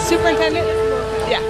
Superintendent? Yeah.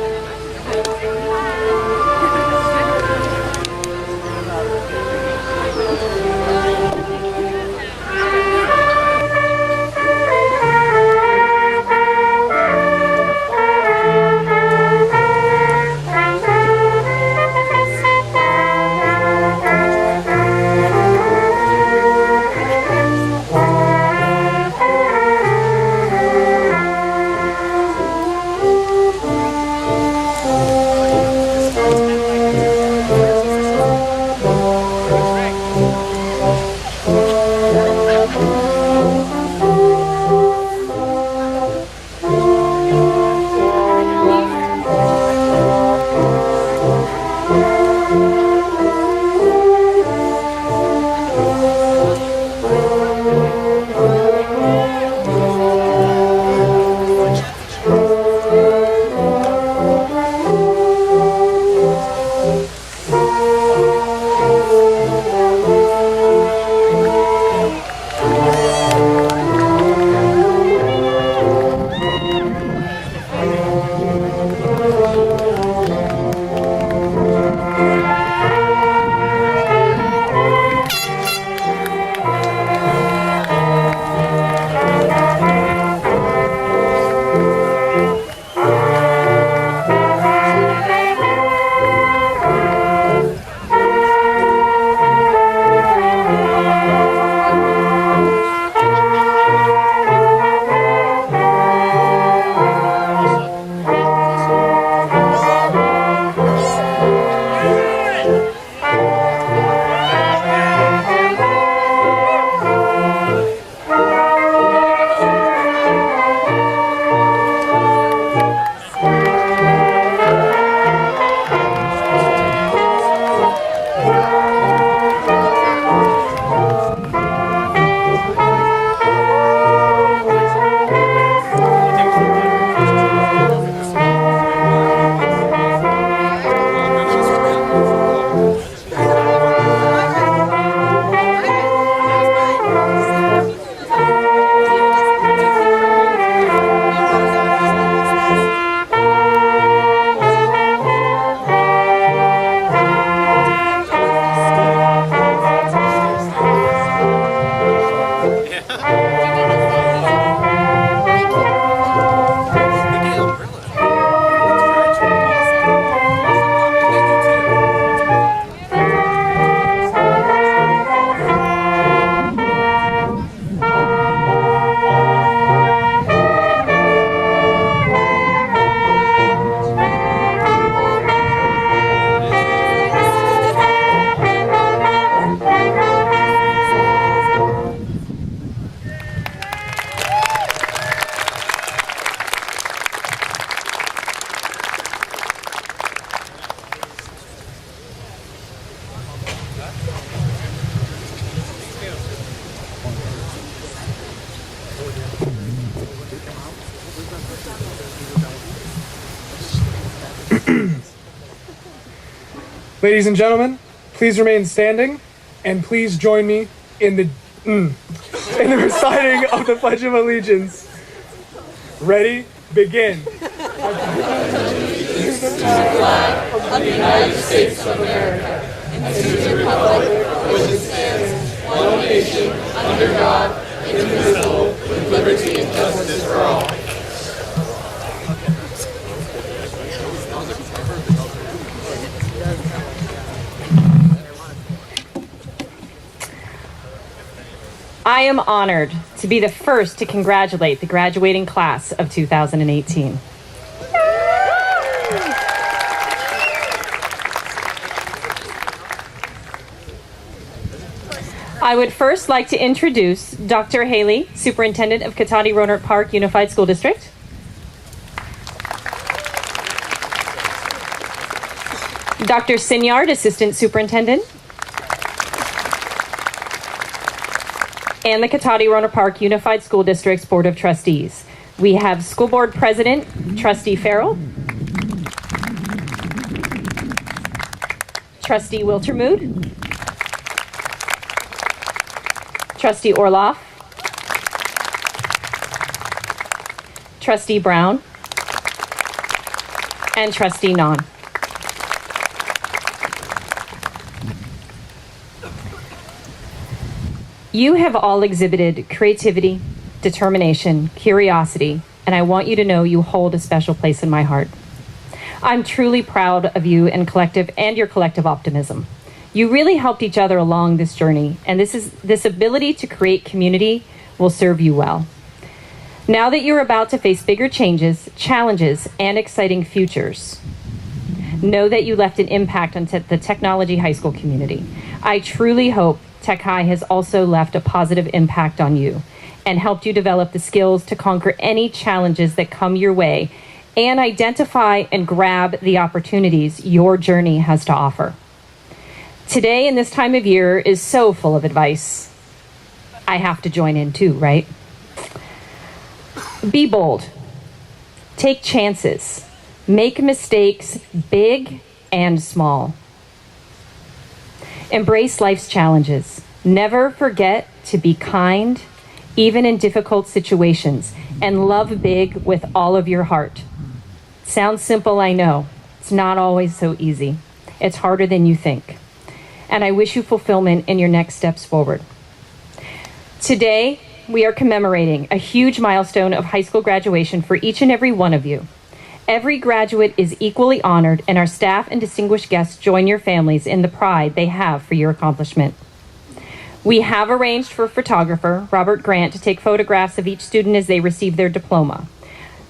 Ladies and gentlemen, please remain standing, and please join me in the reciting of the Pledge of Allegiance. Ready? Begin. To the flag of the United States of America and to the republic for which it stands, one nation, under God, indivisible, with liberty and justice for all. I am honored to be the first to congratulate the graduating class of 2018. I would first like to introduce Dr. Haley, Superintendent of Cotati-Rohnert Park Unified School District. Dr. Sinyard, Assistant Superintendent. And the Cotati-Rohnert Park Unified School District's Board of Trustees. We have School Board President, Trustee Farrell. Trustee Wiltermood. Trustee Orloff. Trustee Brown. and Trustee Non. You have all exhibited creativity, determination, curiosity, and I want you to know you hold a special place in my heart. I'm truly proud of you and your collective optimism. You really helped each other along this journey, and this ability to create community will serve you well. Now that you're about to face bigger changes, challenges, and exciting futures, know that you left an impact on the technology high school community. I truly hope Tech High has also left a positive impact on you and helped you develop the skills to conquer any challenges that come your way and identify and grab the opportunities your journey has to offer. Today and this time of year is so full of advice. I have to join in too, right? Be bold. Take chances. Make mistakes, big and small. Embrace life's challenges. Never forget to be kind, even in difficult situations, and love big with all of your heart. Sounds simple, I know. It's not always so easy. It's harder than you think. And I wish you fulfillment in your next steps forward. Today, we are commemorating a huge milestone of high school graduation for each and every one of you. Every graduate is equally honored, and our staff and distinguished guests join your families in the pride they have for your accomplishment. We have arranged for photographer Robert Grant to take photographs of each student as they receive their diploma.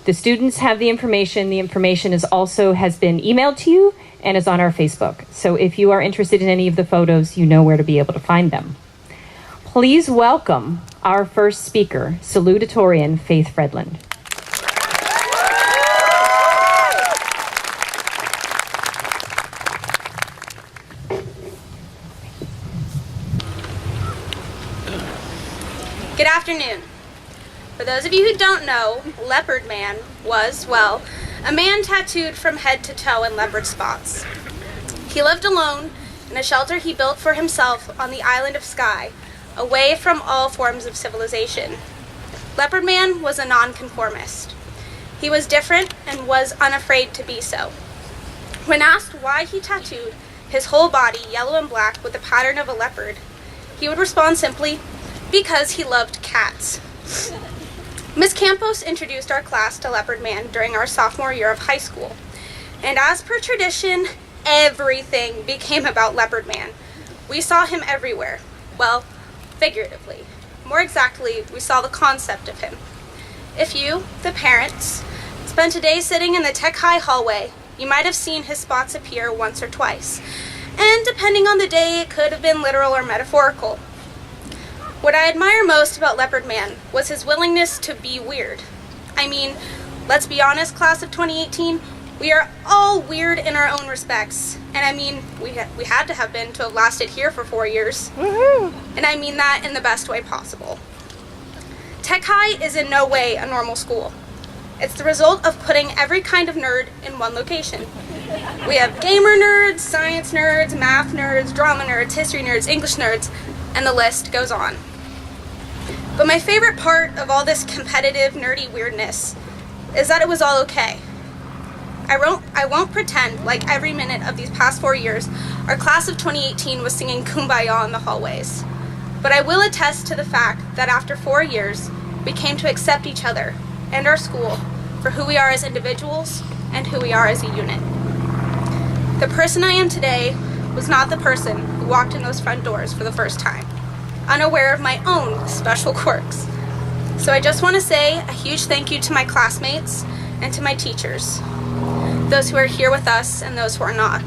The students have the information. The information has been emailed to you and is on our Facebook. So if you are interested in any of the photos, you know where to be able to find them. Please welcome our first speaker, salutatorian Faith Fredland. Good afternoon. For those of you who don't know, Leopard Man was, well, a man tattooed from head to toe in leopard spots. He lived alone in a shelter he built for himself on the island of Skye, away from all forms of civilization. Leopard Man was a nonconformist. He was different and was unafraid to be so. When asked why he tattooed his whole body yellow and black with the pattern of a leopard, he would respond simply, because he loved cats. Ms. Campos introduced our class to Leopard Man during our sophomore year of high school. And as per tradition, everything became about Leopard Man. We saw him everywhere. Well, figuratively. More exactly, we saw the concept of him. If you, the parents, spent a day sitting in the Tech High hallway, you might have seen his spots appear once or twice. And depending on the day, it could have been literal or metaphorical. What I admire most about Leopard Man was his willingness to be weird. I mean, let's be honest, class of 2018, we are all weird in our own respects. And I mean, we had to have been to have lasted here for 4 years. Woohoo! And I mean that in the best way possible. Tech High is in no way a normal school. It's the result of putting every kind of nerd in one location. We have gamer nerds, science nerds, math nerds, drama nerds, history nerds, English nerds, and the list goes on. But my favorite part of all this competitive, nerdy weirdness is that it was all okay. I won't pretend like every minute of these past 4 years, our class of 2018 was singing Kumbaya in the hallways. But I will attest to the fact that after 4 years, we came to accept each other and our school for who we are as individuals and who we are as a unit. The person I am today was not the person who walked in those front doors for the first time, unaware of my own special quirks. So I just want to say a huge thank you to my classmates and to my teachers, those who are here with us and those who are not,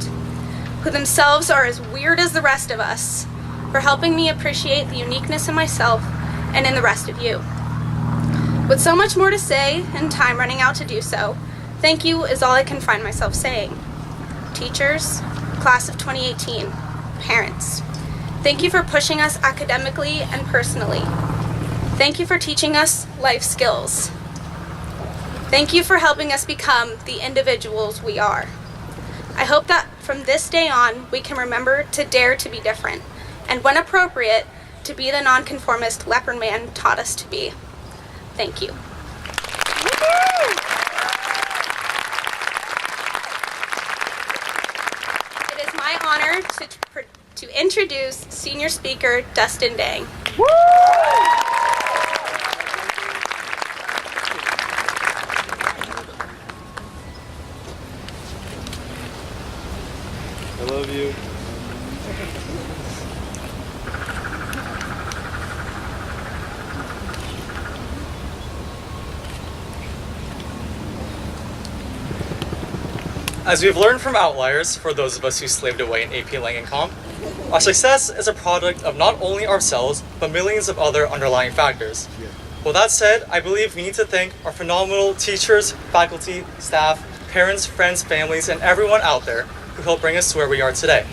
who themselves are as weird as the rest of us, for helping me appreciate the uniqueness in myself and in the rest of you. With so much more to say and time running out to do so, thank you is all I can find myself saying. Teachers, class of 2018, parents, thank you for pushing us academically and personally. Thank you for teaching us life skills. Thank you for helping us become the individuals we are. I hope that from this day on, we can remember to dare to be different, and when appropriate, to be the nonconformist Leopard Man taught us to be. Thank you. to introduce senior speaker Dustin Day. I love you. As we've learned from outliers, for those of us who slaved away in AP Lang and Comp, our success is a product of not only ourselves, but millions of other underlying factors. With that said, I believe we need to thank our phenomenal teachers, faculty, staff, parents, friends, families, and everyone out there who helped bring us to where we are today.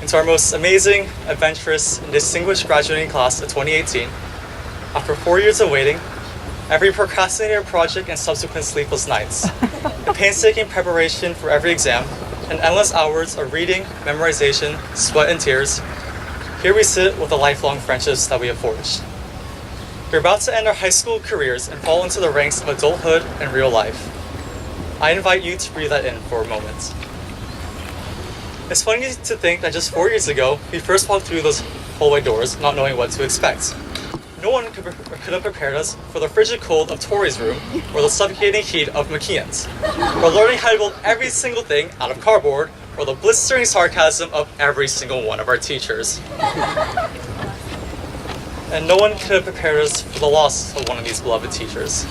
And to our most amazing, adventurous, and distinguished graduating class of 2018, after 4 years of waiting, every procrastinated project and subsequent sleepless nights, the painstaking preparation for every exam, and endless hours of reading, memorization, sweat, and tears, here we sit with the lifelong friendships that we have forged. We're about to end our high school careers and fall into the ranks of adulthood and real life. I invite you to breathe that in for a moment. It's funny to think that just 4 years ago, we first walked through those hallway doors not knowing what to expect. No one could have prepared us for the frigid cold of Tori's room or the suffocating heat of McKeon's, or learning how to build every single thing out of cardboard, or the blistering sarcasm of every single one of our teachers. And no one could have prepared us for the loss of one of these beloved teachers,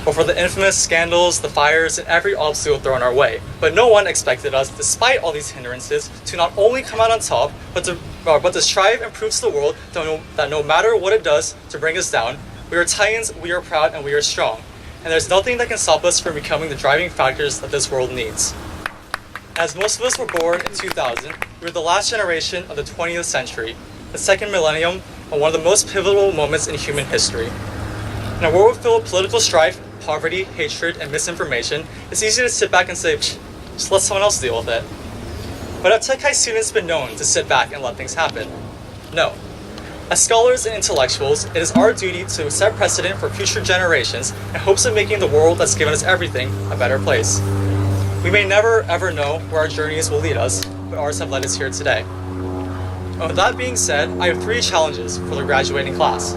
or for the infamous scandals, the fires, and every obstacle thrown our way. But no one expected us, despite all these hindrances, to not only come out on top, but to strive and prove to the world that no matter what it does to bring us down, we are Titans, we are proud, and we are strong. And there's nothing that can stop us from becoming the driving factors that this world needs. As most of us were born in 2000, we were the last generation of the 20th century, the second millennium, and one of the most pivotal moments in human history. In a world filled with political strife, poverty, hatred, and misinformation, it's easy to sit back and say, just let someone else deal with it. But have Tech High students been known to sit back and let things happen? No. As scholars and intellectuals, it is our duty to set precedent for future generations in hopes of making the world that's given us everything a better place. We may never ever know where our journeys will lead us, but ours have led us here today. And with that being said, I have 3 challenges for the graduating class.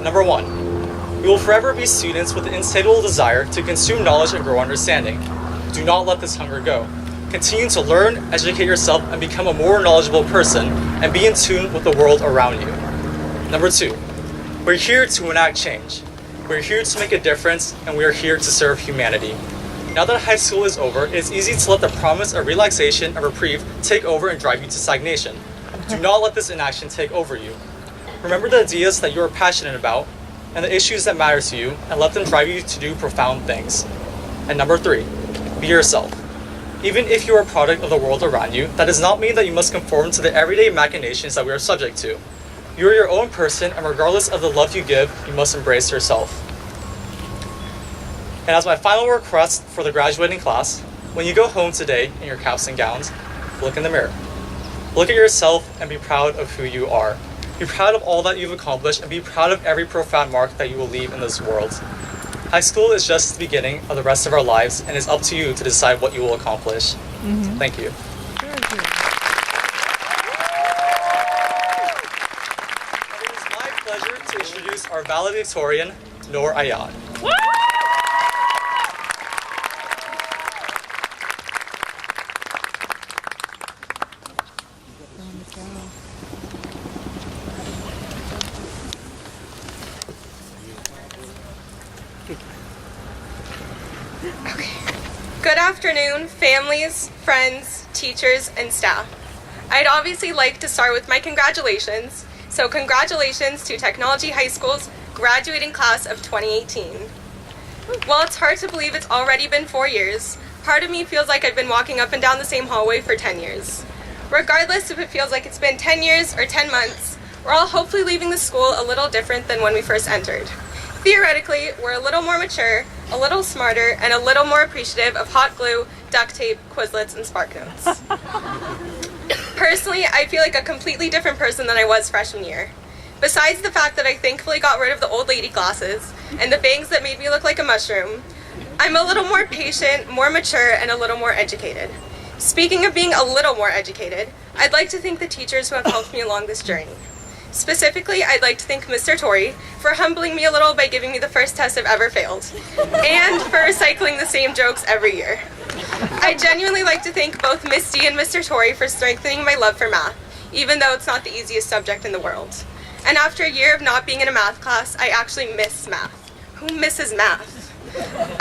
Number 1. We will forever be students with an insatiable desire to consume knowledge and grow understanding. Do not let this hunger go. Continue to learn, educate yourself, and become a more knowledgeable person, and be in tune with the world around you. Number 2, we're here to enact change. We're here to make a difference, and we are here to serve humanity. Now that high school is over, it's easy to let the promise of relaxation and reprieve take over and drive you to stagnation. Do not let this inaction take over you. Remember the ideas that you are passionate about, and the issues that matter to you, and let them drive you to do profound things. And number 3, be yourself. Even if you are a product of the world around you, that does not mean that you must conform to the everyday machinations that we are subject to. You are your own person, and regardless of the love you give, you must embrace yourself. And as my final request for the graduating class, when you go home today in your caps and gowns, look in the mirror. Look at yourself and be proud of who you are. Be proud of all that you've accomplished, and be proud of every profound mark that you will leave in this world. High school is just the beginning of the rest of our lives, and it's up to you to decide what you will accomplish. Thank you. It is my pleasure to introduce our valedictorian, Noor Ayad. Good afternoon, families, friends, teachers, and staff. I'd obviously like to start with my congratulations. So congratulations to Technology High School's graduating class of 2018. While it's hard to believe it's already been 4 years, part of me feels like I've been walking up and down the same hallway for 10 years. Regardless if it feels like it's been 10 years or 10 months, we're all hopefully leaving the school a little different than when we first entered. Theoretically, we're a little more mature, a little smarter, and a little more appreciative of hot glue, duct tape, Quizlets, and Spark Notes. Personally, I feel like a completely different person than I was freshman year. Besides the fact that I thankfully got rid of the old lady glasses and the bangs that made me look like a mushroom, I'm a little more patient, more mature, and a little more educated. Speaking of being a little more educated, I'd like to thank the teachers who have helped me along this journey. Specifically, I'd like to thank Mr. Torrey for humbling me a little by giving me the first test I've ever failed, and for recycling the same jokes every year. I genuinely like to thank both Miss D and Mr. Torrey for strengthening my love for math, even though it's not the easiest subject in the world. And after a year of not being in a math class, I actually miss math. Who misses math?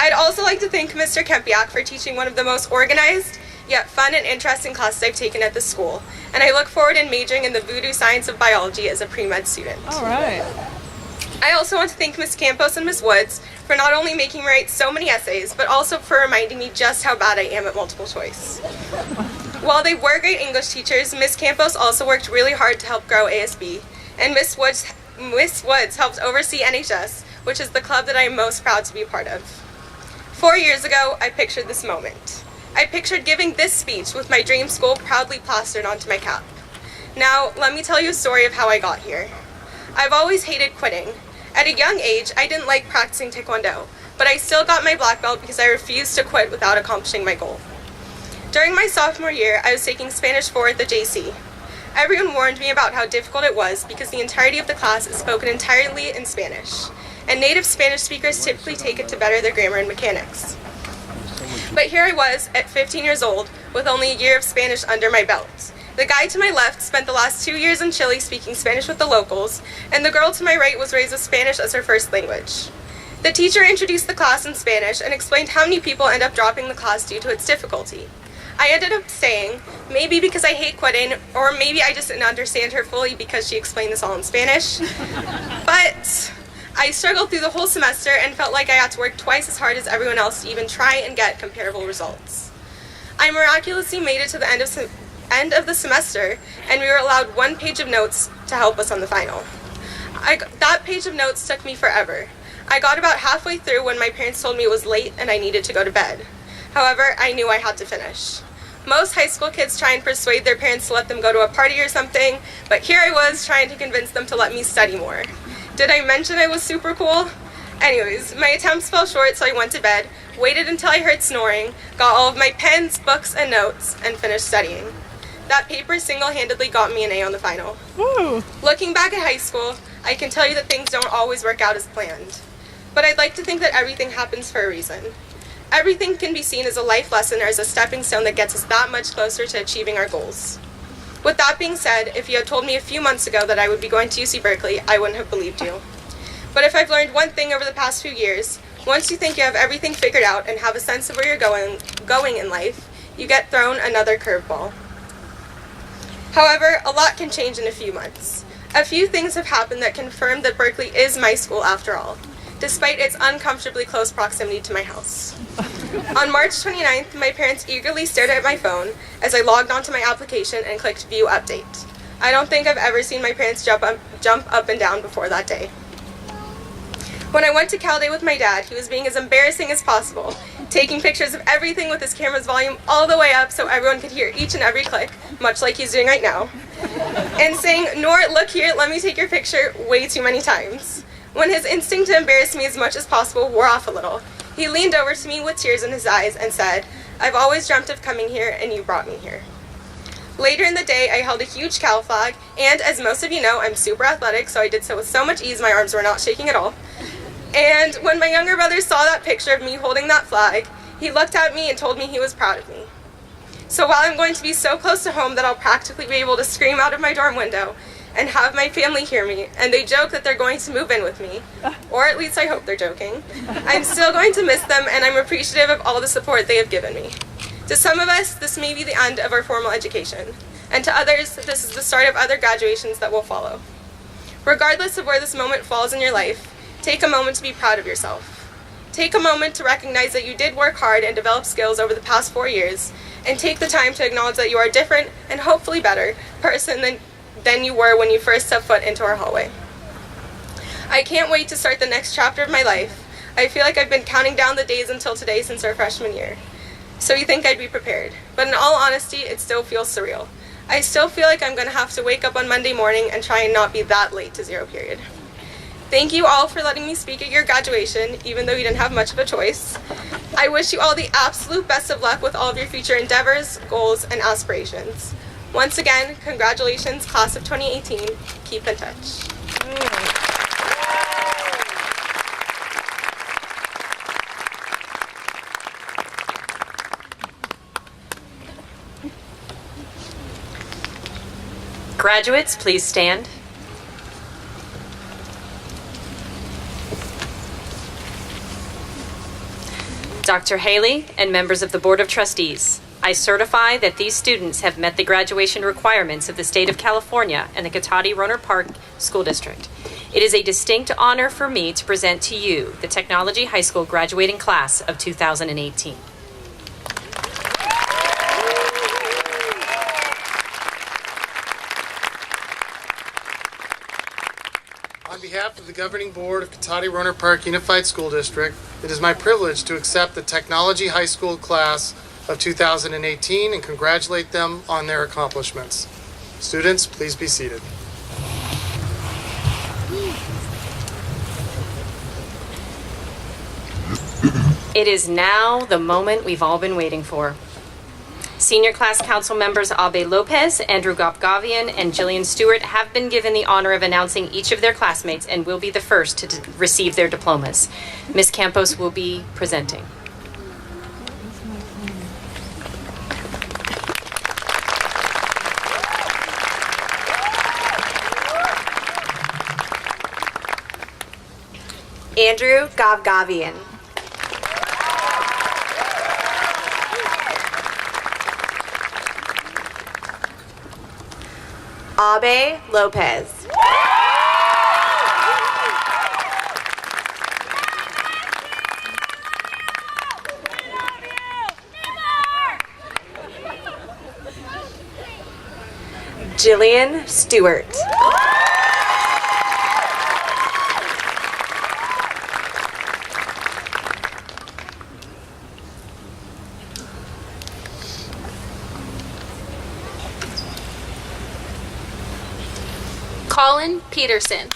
I'd also like to thank Mr. Kempiak for teaching one of the most organized, yet fun and interesting classes I've taken at the school, and I look forward in majoring in the voodoo science of biology as a pre-med student. All right. I also want to thank Ms. Campos and Ms. Woods for not only making me write so many essays, but also for reminding me just how bad I am at multiple choice. While they were great English teachers, Ms. Campos also worked really hard to help grow ASB, and Ms. Woods helped oversee NHS, which is the club that I am most proud to be a part of. 4 years ago, I pictured this moment. I pictured giving this speech with my dream school proudly plastered onto my cap. Now, let me tell you a story of how I got here. I've always hated quitting. At a young age, I didn't like practicing Taekwondo, but I still got my black belt because I refused to quit without accomplishing my goal. During my sophomore year, I was taking Spanish 4 at the JC. Everyone warned me about how difficult it was because the entirety of the class is spoken entirely in Spanish, and native Spanish speakers typically take it to better their grammar and mechanics. But here I was, at 15 years old, with only a year of Spanish under my belt. The guy to my left spent the last 2 years in Chile speaking Spanish with the locals, and the girl to my right was raised with Spanish as her first language. The teacher introduced the class in Spanish and explained how many people end up dropping the class due to its difficulty. I ended up saying, maybe because I hate quitting, or maybe I just didn't understand her fully because she explained this all in Spanish. But I struggled through the whole semester and felt like I had to work twice as hard as everyone else to even try and get comparable results. I miraculously made it to the end of the semester, and we were allowed 1 page of notes to help us on the final. That page of notes took me forever. I got about halfway through when my parents told me it was late and I needed to go to bed. However, I knew I had to finish. Most high school kids try and persuade their parents to let them go to a party or something, but here I was trying to convince them to let me study more. Did I mention I was super cool? Anyways, my attempts fell short, so I went to bed, waited until I heard snoring, got all of my pens, books, and notes, and finished studying. That paper single-handedly got me an A on the final. Woo. Looking back at high school, I can tell you that things don't always work out as planned. But I'd like to think that everything happens for a reason. Everything can be seen as a life lesson or as a stepping stone that gets us that much closer to achieving our goals. With that being said, if you had told me a few months ago that I would be going to UC Berkeley, I wouldn't have believed you. But if I've learned one thing over the past few years, once you think you have everything figured out and have a sense of where you're going in life, you get thrown another curveball. However, a lot can change in a few months. A few things have happened that confirm that Berkeley is my school after all, despite its uncomfortably close proximity to my house. On March 29th, my parents eagerly stared at my phone as I logged onto my application and clicked View Update. I don't think I've ever seen my parents jump up and down before that day. When I went to Cal Day with my dad, he was being as embarrassing as possible, taking pictures of everything with his camera's volume all the way up so everyone could hear each and every click, much like he's doing right now, and saying, "Nor, look here, let me take your picture," way too many times. When his instinct to embarrass me as much as possible wore off a little, he leaned over to me with tears in his eyes and said, "I've always dreamt of coming here, and you brought me here." Later in the day, I held a huge Cal flag, and as most of you know, I'm super athletic, so I did so with so much ease my arms were not shaking at all. And when my younger brother saw that picture of me holding that flag, he looked at me and told me he was proud of me. So while I'm going to be so close to home that I'll practically be able to scream out of my dorm window and have my family hear me, and they joke that they're going to move in with me, or at least I hope they're joking, I'm still going to miss them, and I'm appreciative of all the support they have given me. To some of us, this may be the end of our formal education, and to others, this is the start of other graduations that will follow. Regardless of where this moment falls in your life, take a moment to be proud of yourself. Take a moment to recognize that you did work hard and develop skills over the past 4 years, and take the time to acknowledge that you are a different, and hopefully better, person than you were when you first stepped foot into our hallway. I can't wait to start the next chapter of my life. I feel like I've been counting down the days until today since our freshman year. So you think I'd be prepared. But in all honesty, it still feels surreal. I still feel like I'm going to have to wake up on Monday morning and try and not be that late to zero period. Thank you all for letting me speak at your graduation, even though you didn't have much of a choice. I wish you all the absolute best of luck with all of your future endeavors, goals, and aspirations. Once again, congratulations, class of 2018. Keep in touch. Graduates, please stand. Dr. Haley and members of the Board of Trustees, I certify that these students have met the graduation requirements of the state of California and the Cotati-Rohnert Park School District. It is a distinct honor for me to present to you the Technology High School graduating class of 2018. On behalf of the Governing Board of Cotati-Rohnert Park Unified School District, it is my privilege to accept the Technology High School class of 2018 and congratulate them on their accomplishments. Students, please be seated. It is now the moment we've all been waiting for. Senior class council members Abe Lopez, Andrew Gopgavian, and Jillian Stewart have been given the honor of announcing each of their classmates and will be the first to receive their diplomas. Ms. Campos will be presenting. Andrew Gopgavian. Abe Lopez. Jillian Stewart. Colin Peterson.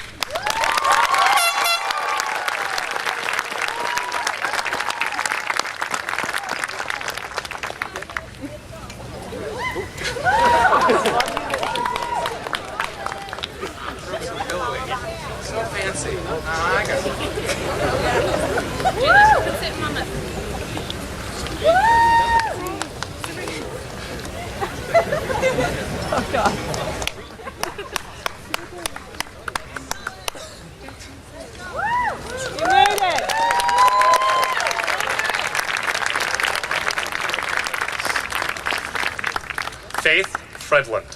So fancy. Oh, God. You made it! Faith Fredland.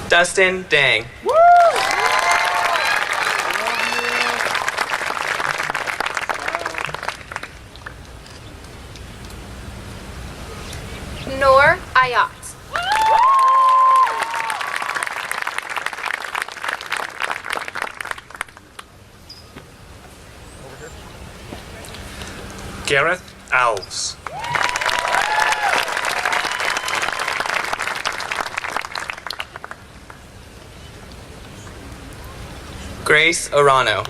Dustin Dang. Noor Ayat. Gareth Alves. Grace Arano.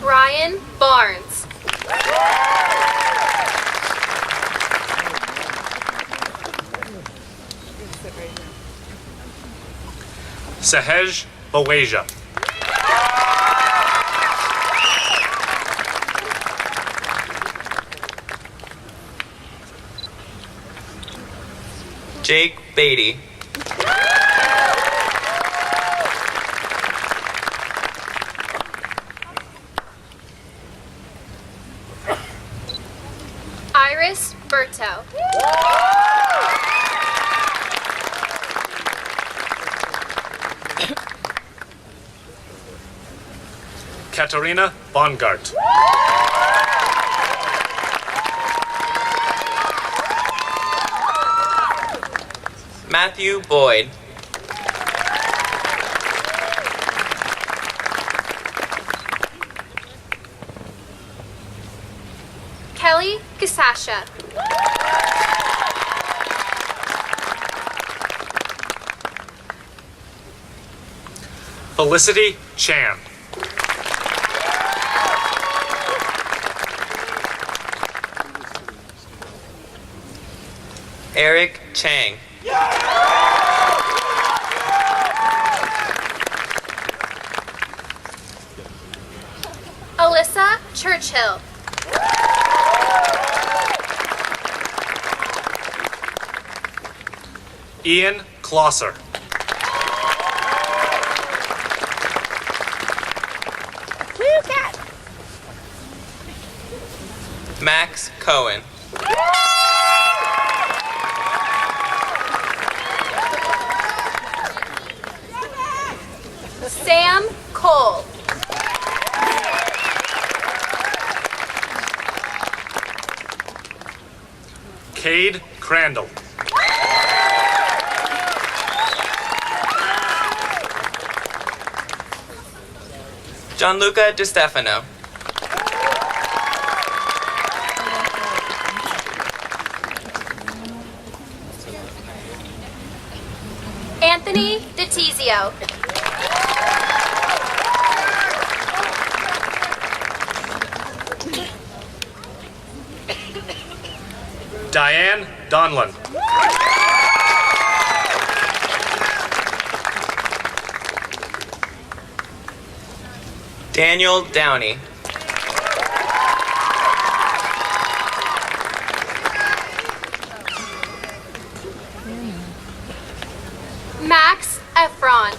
Ryan Barnes. Sahej Baweja. Jake Beatty. Iris Berto. Katarina Bongart. Matthew Boyd. Kelly Gasasha. Felicity Chan. Eric Chang. Alyssa Churchill. Ian Closser. Max Cohen. Sam Cole. Cade Crandall. Gianluca DiStefano. Anthony DeTizio. Diane Donlan. Daniel Downey. Max Efron.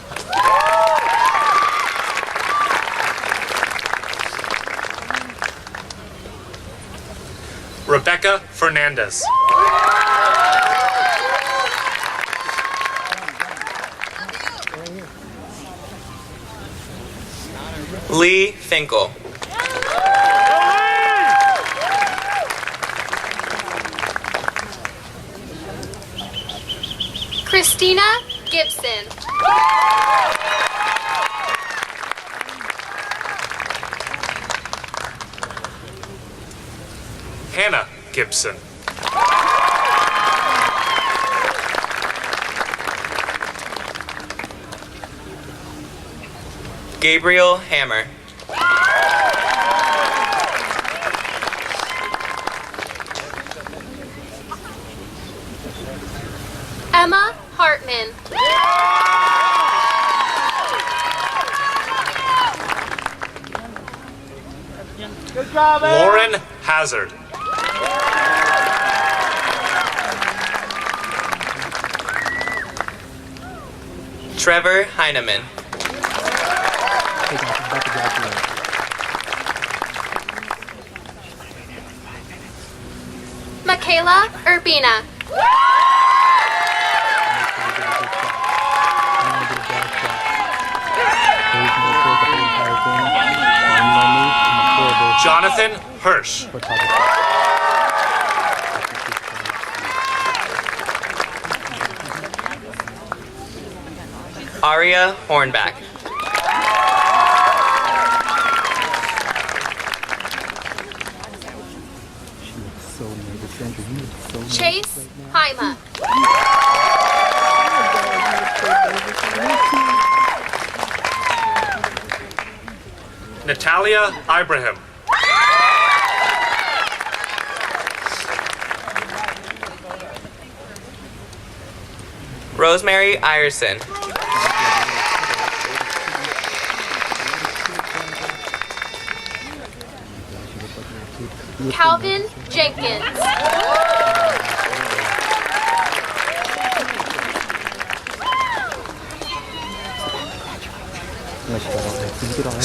Rebecca Fernandez. Lee Finkel. Christina Gibson. Hannah Gibson. Gabriel Hammer. Emma Hartman. Lauren Hazard. Trevor Heineman. Michaela Urbina. Jonathan Hirsch. Aria Hornback. Chase Haima. Natalia Ibrahim. Rosemary Ireson. Calvin Jenkins.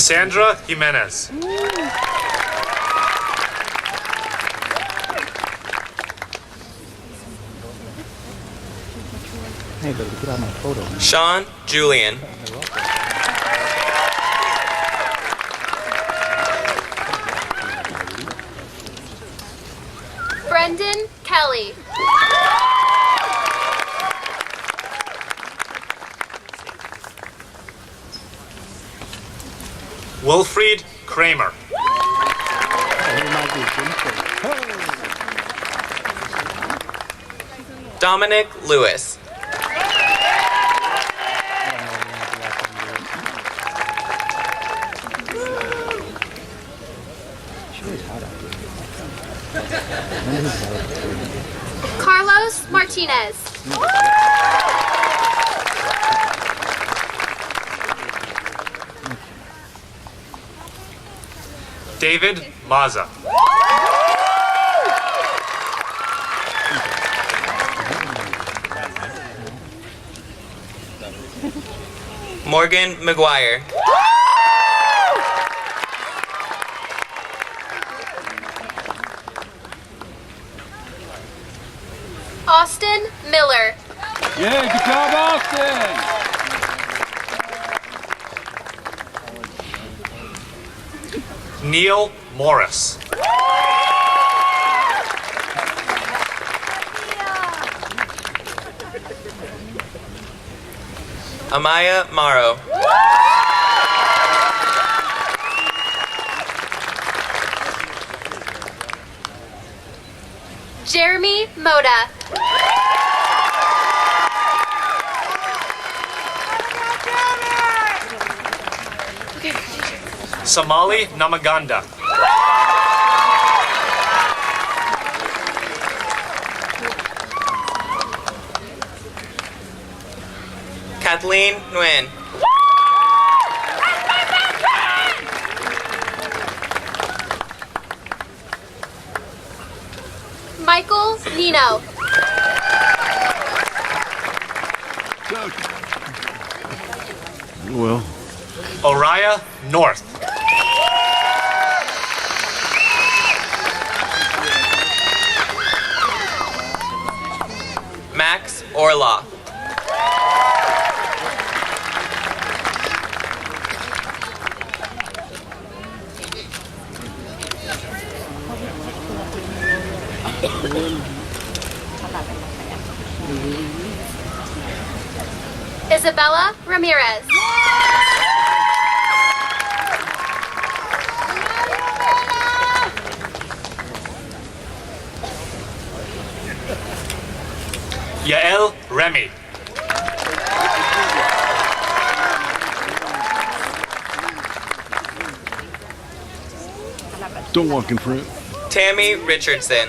Sandra Jimenez. Sean Julian. Brendan Kelly. Wilfried Kramer. Dominic Lewis. Carlos Martinez. David Maza. Morgan McGuire. Austin Miller. Yeah, good job, Austin. Neil Morris. Amaya Morrow. Jeremy Moda. Somali Namaganda. Kathleen Nguyen. Michael Nino. Well, Oriah North. Max Orloff. Isabella Ramirez. Yael Remy. don't walk in front. Tammy Richardson.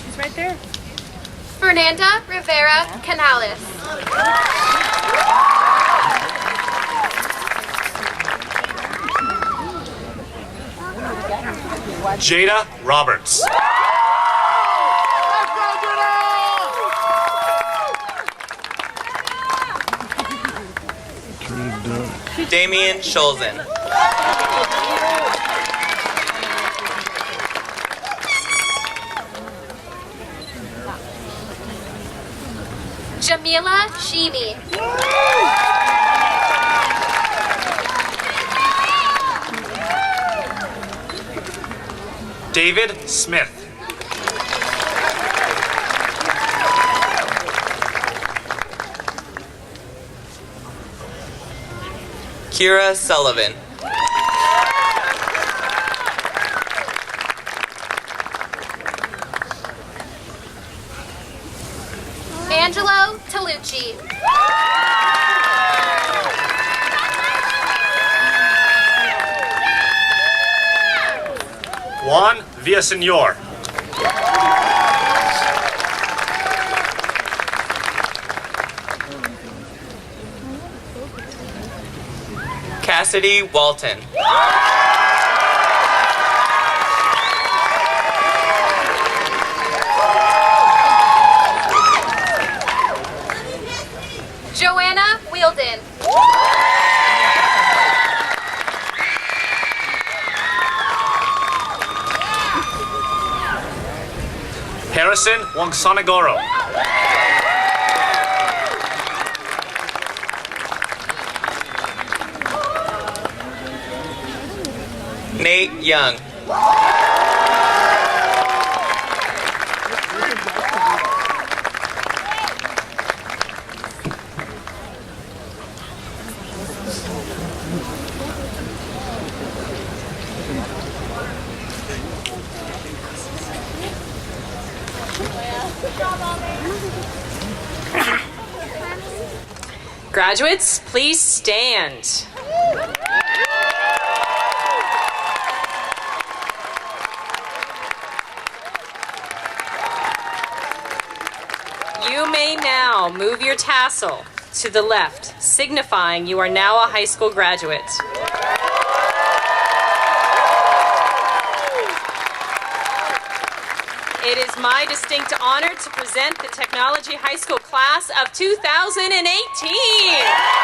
He's right there. Fernanda Rivera Canales. Jada Roberts. Damian Scholzen. Jamila Sheemy. David Smith. Kira Sullivan. Angelo Talucci. Juan Villasenor. Cassidy Walton. Joanna Wielden. Harrison Wongsonagoro. Nate Young. Graduates, please stand. You may now move your tassel to the left, signifying you are now a high school graduate. It is my distinct honor to present the Technology High School class of 2018.